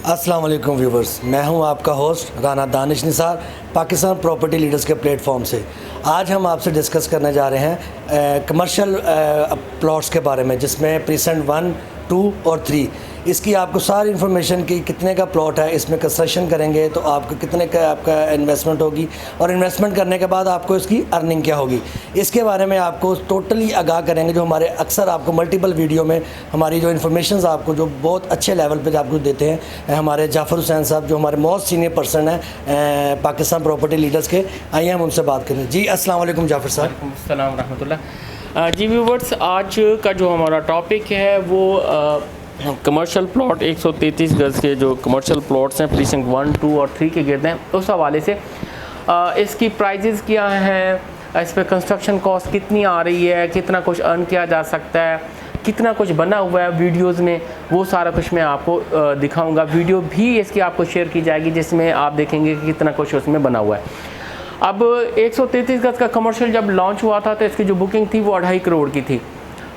अस्सलाम वालेकुम व्यूवर्स, मैं हूं आपका host Rana Danish Nisar Pakistan property leaders के प्लेटफॉर्म से। आज हम आपसे डिस्कस करने जा रहे हैं कमर्शियल प्लॉट्स के बारे में, जिसमें प्रीसेंट 1, 2 और 3 इसकी आपको सारी इन्फॉर्मेशन की कितने का प्लॉट है, इसमें कंस्ट्रक्शन करेंगे तो आपको कितने का आपका इन्वेस्टमेंट होगी और इन्वेस्टमेंट करने के बाद आपको इसकी अर्निंग क्या होगी, इसके बारे में आपको टोटली आगाह करेंगे। जो हमारे अक्सर आपको मल्टीपल वीडियो में हमारी जो इन्फॉर्मेशन आपको जो बहुत अच्छे लेवल पे आपको देते हैं हमारे जाफ़र हुसैन साहब, जो हमारे मोस्ट सीनियर पर्सन हैं पाकिस्तान प्रॉपर्टी लीडर्स के। आइए हम उनसे बात करें। जी अस्सलाम वालेकुम जाफ़र साहब। वालेकुम अस्सलाम रहमतुल्लाह। जी व्यूवर्स, आज का जो हमारा टॉपिक है वो कमर्शियल प्लॉट 133 गज़ के जो कमर्शियल प्लॉट्स हैं प्रीसिंक्ट 1, 2 और 3 के गिर्द हैं, उस हवाले से इसकी प्राइजेज़ क्या हैं, इस पर कंस्ट्रक्शन कॉस्ट कितनी आ रही है, कितना कुछ अर्न किया जा सकता है, कितना कुछ बना हुआ है वीडियोस में, वो सारा कुछ मैं आपको दिखाऊंगा। वीडियो भी इसकी आपको शेयर की जाएगी जिसमें आप देखेंगे कि कितना कुछ उसमें बना हुआ है। अब 133 गज़ का कमर्शियल जब लॉन्च हुआ था तो इसकी जो बुकिंग थी वो 2.5 करोड़ की थी।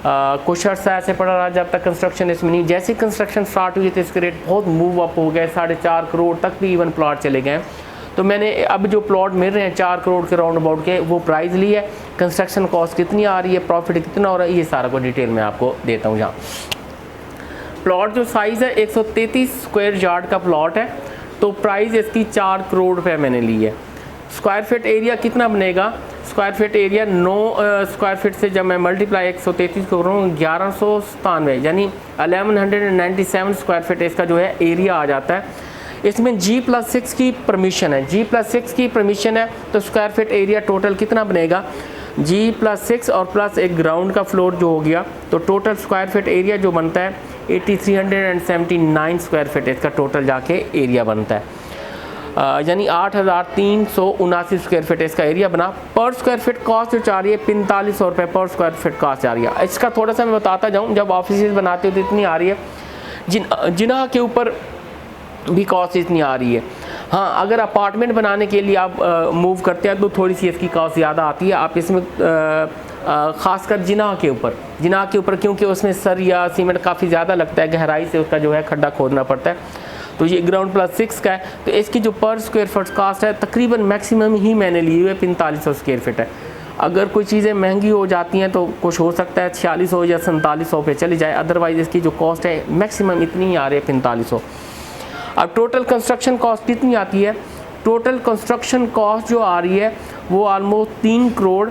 कुछ अर्सा ऐसे पड़ा रहा जब तक कंस्ट्रक्शन इसमें नहीं। जैसे कंस्ट्रक्शन स्टार्ट हुई तो इसके रेट बहुत मूव अप हो गए, 4.5 करोड़ तक भी इवन प्लॉट चले गए। तो मैंने अब जो प्लॉट मिल रहे हैं 4 करोड़ के राउंड अबाउट के, वो प्राइस ली है, कंस्ट्रक्शन कॉस्ट कितनी आ रही है, प्रॉफिट कितना हो रहा है, ये सारा को डिटेल में आपको देता हूँ। यहाँ प्लॉट जो साइज़ है 133 स्क्वायर यार्ड का प्लॉट है, तो प्राइस इसकी 4 करोड़ रुपये मैंने ली है। स्क्वायर फीट एरिया कितना बनेगा, square feet area 9 square feet से जब मैं मल्टीप्लाई 133 कर रहा हूँ 1197 यानी 1197 स्क्वायर फीट इसका जो है एरिया आ जाता है। इसमें G+6 की परमिशन है, G+6 की परमिशन है, तो स्क्वायर फीट एरिया टोटल कितना बनेगा, G+6 और प्लस एक ग्राउंड का फ्लोर जो हो गया, तो टोटल स्क्वायर फीट एरिया जो बनता है 8379 स्क्वायर फीट इसका टोटल जाके एरिया बनता है। यानी 8379 स्क्वायर फीट इसका एरिया बना। पर स्क्वायर फीट कॉस्ट जो चाह रही है 4500 रुपये पर स्क्वायर फीट कॉस्ट आ रही है। इसका थोड़ा सा मैं बताता जाऊँ, जब ऑफिस बनाते हो तो इतनी आ रही है, जिना के ऊपर भी कॉस्ट इतनी आ रही है। हाँ, अगर अपार्टमेंट बनाने के लिए आप मूव करते हैं तो थोड़ी सी इसकी कॉस्ट ज़्यादा आती है। आप इसमें ख़ासकर जिना के ऊपर क्योंकि उसमें सर या सीमेंट काफ़ी ज़्यादा लगता है, गहराई से उसका जो है खड्डा खोदना पड़ता है। तो ये ग्राउंड +6 का है, तो इसकी जो पर स्क्वायर फीट कास्ट है तकरीबन मैक्सिमम ही मैंने ली हुई है 4500 स्क्वायर फीट है। अगर कोई चीज़ें महंगी हो जाती हैं तो कुछ हो सकता है 4600 या 4700 पे चली जाए, अदरवाइज़ इसकी जो कॉस्ट है मैक्सिमम इतनी ही आ रही है 4500। अब टोटल कंस्ट्रक्शन कॉस्ट कितनी आती है, टोटल कंस्ट्रक्शन कॉस्ट जो आ रही है वो ऑलमोस्ट 3 करोड़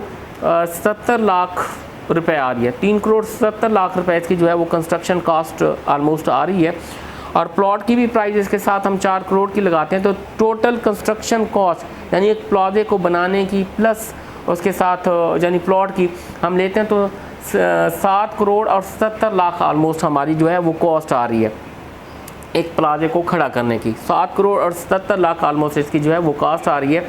70 लाख रुपए आ रही है। 3 करोड़ 70 लाख रुपए इसकी जो है वो कंस्ट्रक्शन कॉस्ट ऑलमोस्ट आ रही है। और प्लॉट की भी प्राइस इसके साथ हम 4 करोड़ की लगाते हैं, तो टोटल कंस्ट्रक्शन कॉस्ट यानी एक प्लॉजे को बनाने की प्लस उसके साथ यानी प्लॉट की हम लेते हैं तो 7 करोड़ और 70 लाख ऑलमोस्ट हमारी जो है वो कॉस्ट आ रही है एक प्लाजे को खड़ा करने की। 7 करोड़ और 70 लाख ऑलमोस्ट इसकी जो है वो कॉस्ट आ रही है।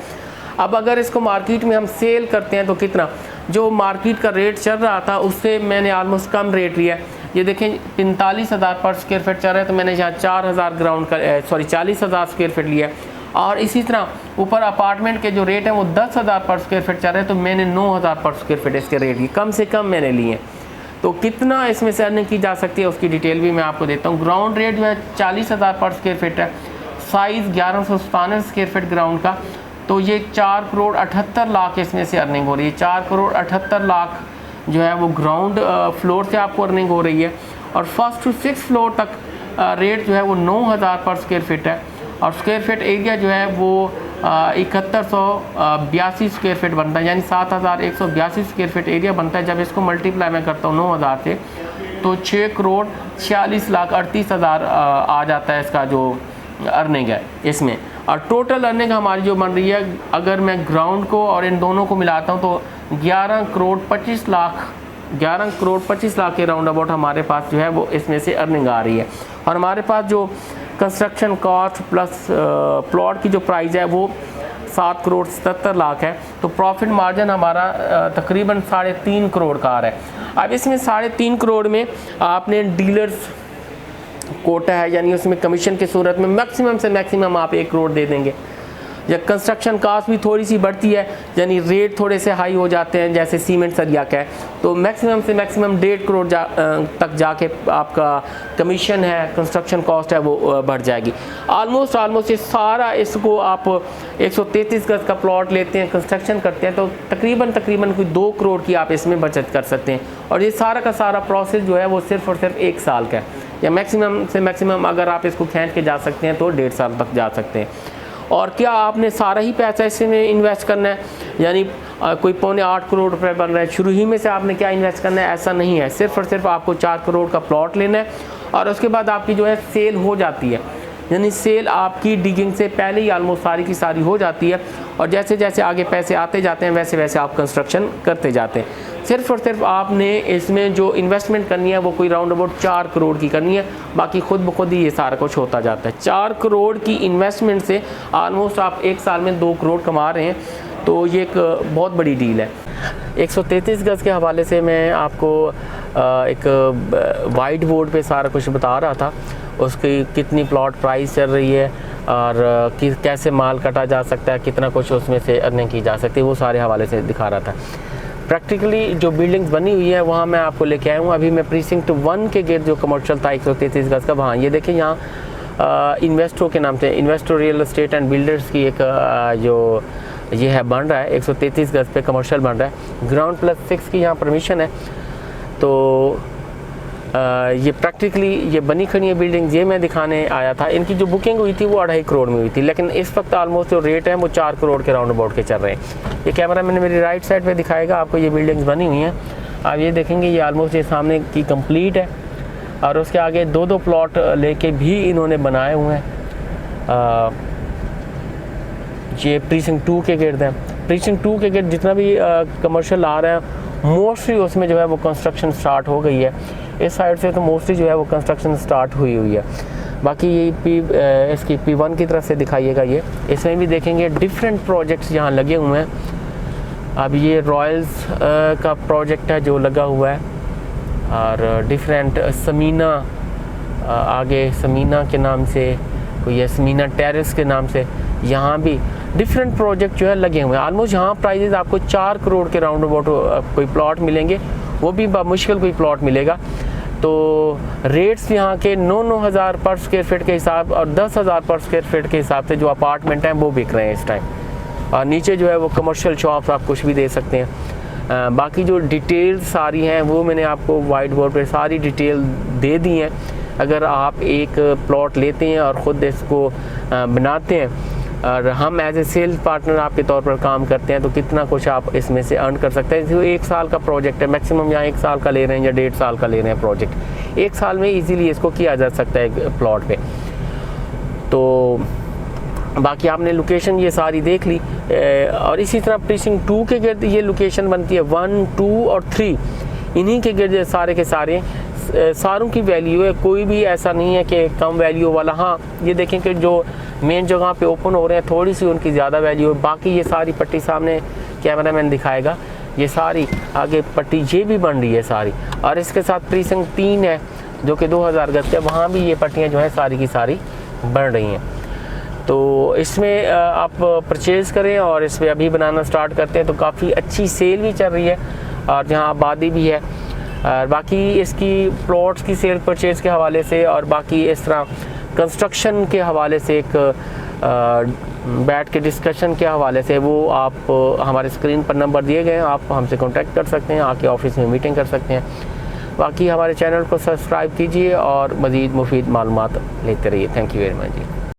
अब अगर इसको मार्केट में हम सेल करते हैं तो कितना, जो मार्केट का रेट चल रहा था उससे मैंने ऑलमोस्ट कम रेट लिया है। ये देखें 45,000 पर स्क्वायर फीट चल रहा है, तो मैंने यहाँ 4000 ग्राउंड का 40,000 स्क्वायर फीट लिया है। और इसी तरह ऊपर अपार्टमेंट के जो रेट है वो 10,000 पर स्क्वायर फीट चल रहे हैं, तो मैंने 9,000 पर स्क्वायर फीट इसके रेट की कम से कम मैंने लिए हैं। तो कितना इसमें से अर्निंग की जा सकती है उसकी डिटेल भी मैं आपको देता हूँ। ग्राउंड रेट जो है 40,000 पर स्क्वायर फीट है, साइज़ 1197 स्क्वायर फीट ग्राउंड का, तो ये 4 करोड़ 78 लाख इसमें से अर्निंग हो रही है। 4 करोड़ 78 लाख जो है वो ग्राउंड फ्लोर से आपको अर्निंग हो रही है। और फर्स्ट टू 6 फ्लोर तक रेट जो है वो 9,000 पर स्क्वायर फीट है। और स्क्वायर फीट एरिया जो है वो 7182 स्क्वायर फीट बनता है, यानी 7182 स्क्वायर फीट एरिया बनता है। जब इसको मल्टीप्लाई मैं करता हूँ 9,000 से, तो 6 करोड़ 46 लाख 38,000 आ जाता है इसका जो अर्निंग है इसमें। और टोटल अर्निंग हमारी जो बन रही है, अगर मैं ग्राउंड को और इन दोनों को मिलाता हूँ तो 11 करोड़ 25 लाख के राउंड अबाउट हमारे पास जो है वो इसमें से अर्निंग आ रही है। और हमारे पास जो कंस्ट्रक्शन कॉस्ट प्लस प्लॉट की जो प्राइस है वो 7 करोड़ 77 लाख है, तो प्रॉफिट मार्जिन हमारा तकरीबन 3.5 करोड़ का आ रहा है। अब इसमें 3.5 करोड़ में आपने डीलर्स कोटा है, यानी उसमें कमीशन की सूरत में मैक्सिमम से मैक्सिमम आप 1 करोड़ दे देंगे। या कंस्ट्रक्शन कास्ट भी थोड़ी सी बढ़ती है, यानी रेट थोड़े से हाई हो जाते हैं, जैसे सीमेंट सरिया का है तो मैक्सिमम से मैक्सिमम 1.5 करोड़ तक जाके आपका कमीशन है, कंस्ट्रक्शन कॉस्ट है वो बढ़ जाएगी। ऑलमोस्ट ये सारा, इसको आप 133 गज का प्लॉट लेते हैं, कंस्ट्रक्शन करते हैं तो तकरीबन कोई 2 करोड़ की आप इसमें बचत कर सकते हैं। और ये सारा का सारा प्रोसेस जो है वो सिर्फ और सिर्फ 1 साल का है, या मैक्सिमम से मैक्सिमम अगर आप इसको खींच के जा सकते हैं तो 1.5 साल तक जा सकते हैं। और क्या आपने सारा ही पैसा इसमें इन्वेस्ट करना है, यानी कोई 7.25 करोड़ रुपए बन रहा है, शुरू ही में से आपने क्या इन्वेस्ट करना है, ऐसा नहीं है। सिर्फ और सिर्फ आपको 4 करोड़ का प्लॉट लेना है और उसके बाद आपकी जो है सेल हो जाती है, यानी सेल आपकी डिगिंग से पहले ही ऑलमोस्ट सारी की सारी हो जाती है। और जैसे जैसे आगे पैसे आते जाते हैं वैसे वैसे आप कंस्ट्रक्शन करते जाते हैं। सिर्फ और सिर्फ आपने इसमें जो इन्वेस्टमेंट करनी है वो कोई राउंड अबाउट 4 करोड़ की करनी है, बाकी खुद ब खुद ही ये सारा कुछ होता जाता है। 4 करोड़ की इन्वेस्टमेंट से ऑलमोस्ट आप 1 साल में 2 करोड़ कमा रहे हैं, तो ये एक बहुत बड़ी डील है। 133 गज के हवाले से मैं आपको एक वाइट बोर्ड पे सारा कुछ बता रहा था, उसकी कितनी प्लॉट प्राइस चल रही है और कैसे माल कटा जा सकता है, कितना कुछ उसमें से अर्निंग की जा सकती है, वो सारे हवाले से दिखा रहा था। प्रैक्टिकली जो बिल्डिंग्स बनी हुई है वहाँ मैं आपको लेके आया हूँ। अभी मैं प्रीसिंक्ट 1 के गेट जो कमर्शियल था 133 गज का, वहाँ ये देखिए यहाँ इन्वेस्टरों के नाम से, investor real estate and builders की एक जो ये है बन रहा है 133 गज पे कमर्शियल बन रहा है, ग्राउंड +6 की यहाँ परमिशन है। तो ये प्रैक्टिकली ये बनी खड़ी है बिल्डिंग, ये मैं दिखाने आया था। इनकी जो बुकिंग हुई थी वो 2.5 करोड़ में हुई थी, लेकिन इस वक्त ऑलमोस्ट जो रेट है वो 4 करोड़ के राउंड अबाउट के चल रहे हैं। ये कैमरा मैंने मेरी राइट साइड पे दिखाएगा आपको, ये बिल्डिंग्स बनी हुई हैं। आप ये देखेंगे ये ऑलमोस्ट ये सामने की कंप्लीट है और उसके आगे 2-2 प्लॉट लेके भी इन्होंने बनाए हुए हैं। ये प्रीसिंक्ट 2 के गेट हैं। प्रीसिंक्ट 2 के गेट जितना भी कमर्शियल आ रहा है मोस्टली उसमें जो है वो कंस्ट्रक्शन स्टार्ट हो गई है। इस साइड से तो मोस्टली जो है वो कंस्ट्रक्शन स्टार्ट हुई है। बाकी ये इसकी P1 की तरफ से दिखाइएगा, ये इसमें भी देखेंगे डिफरेंट प्रोजेक्ट्स यहाँ लगे हुए हैं। अब ये रॉयल्स का प्रोजेक्ट है जो लगा हुआ है और डिफरेंट समीना, आगे समीना के नाम से, कोई है समीना टेरेस के नाम से, यहाँ भी डिफरेंट प्रोजेक्ट जो है लगे हुए हैं। ऑलमोस्ट यहाँ प्राइजेज आपको 4 करोड़ के राउंड अबाउट कोई प्लॉट मिलेंगे, वो भी मुश्किल कोई प्लॉट मिलेगा। तो रेट्स यहाँ के 9-9 हज़ार पर स्क्वायर फीट के हिसाब और 10 हज़ार पर स्क्वायर फीट के हिसाब से जो अपार्टमेंट हैं वो बिक रहे हैं इस टाइम। और नीचे जो है वो कमर्शियल शॉप्स आप कुछ भी दे सकते हैं। बाकी जो डिटेल्स सारी हैं वो मैंने आपको वाइट बोर्ड पर सारी डिटेल दे दी हैं। अगर आप एक प्लॉट लेते हैं और ख़ुद इसको बनाते हैं और हम एज ए सेल्स पार्टनर आपके तौर पर काम करते हैं तो कितना कुछ आप इसमें से अर्न कर सकते हैं। जो 1 साल का प्रोजेक्ट है, मैक्सिमम यहाँ 1 साल का ले रहे हैं या 1.5 साल का ले रहे हैं प्रोजेक्ट, 1 साल में इजीली इसको किया जा सकता है प्लॉट पे। तो बाकी आपने लोकेशन ये सारी देख ली। और इसी तरह प्रीसिंक्ट 2 के गिर्द ये लोकेशन बनती है 1, 2 और 3, इन्हीं के गिर्द सारे के सारे सारों की वैल्यू है, कोई भी ऐसा नहीं है कि कम वैल्यू वाला। हाँ ये देखें कि जो मेन जगह पे ओपन हो रहे हैं थोड़ी सी उनकी ज़्यादा वैल्यू है। बाकी ये सारी पट्टी सामने कैमरामैन दिखाएगा, ये सारी आगे पट्टी ये भी बन रही है सारी। और इसके साथ प्रीसिंक्ट 3 है जो कि 2000 गज के, वहाँ भी ये पट्टियाँ जो हैं सारी की सारी बन रही हैं। तो इसमें आप परचेज़ करें और इस पर अभी बनाना स्टार्ट करते हैं तो काफ़ी अच्छी सेल भी चल रही है और जहाँ आबादी भी है। और बाकी इसकी प्लॉट्स की सेल परचेज़ के हवाले से और बाकी इस तरह कंस्ट्रक्शन के हवाले से एक बैठ के डिस्कशन के हवाले से वो आप हमारे स्क्रीन पर नंबर दिए गए हैं, आप हमसे कांटेक्ट कर सकते हैं, आके ऑफिस में मीटिंग कर सकते हैं। बाकी हमारे चैनल को सब्सक्राइब कीजिए और मज़ीद मुफीद मालूमात लेते रहिए। Thank you very much ji.